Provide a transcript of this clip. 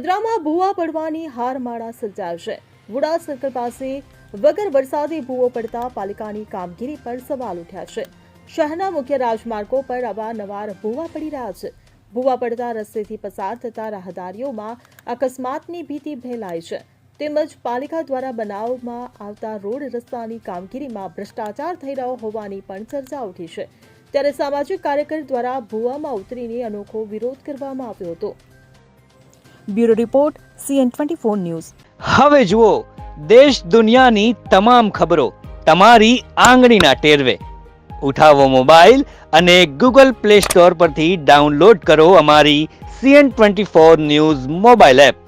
વડોદરામાં ભૂવા પડવાની હારમાળા સર્જાશે। વુડા સર્કલ પાસે વગર વરસાદે ભૂવો પડતા પાલિકાની કામગીરી પર સવાલ ઉઠ્યા છે। શહેરના મુખ્ય રાજમાર્ગો પર અવારનવાર ભૂવા પડી રહ્યા છે। ભૂવા પડતા રસ્તેથી પસાર થતા રાહદારીઓમાં અકસ્માતની ભીતિ ફેલાઈ છે, તેમજ પાલિકા દ્વારા બનાવવામાં આવતા રોડ રસ્તાની કામગીરીમાં ભ્રષ્ટાચાર થઈ રહ્યો હોવાની પણ ચર્ચા ઉઠી છે। ત્યારે સામાજિક કાર્યકર દ્વારા ભૂવામાં ઉતરીને અનોખો વિરોધ કરવામાં આવ્યો હતો। Bureau report CN24 news. હવે જુઓ દેશ દુનિયાની તમામ ખબરો તમારી આંગળીના ટેરવે। ઉઠાવો મોબાઈલ અને Google Play Store પરથી ડાઉનલોડ કરો અમારી CN24 ન્યૂઝ મોબાઈલ એપ।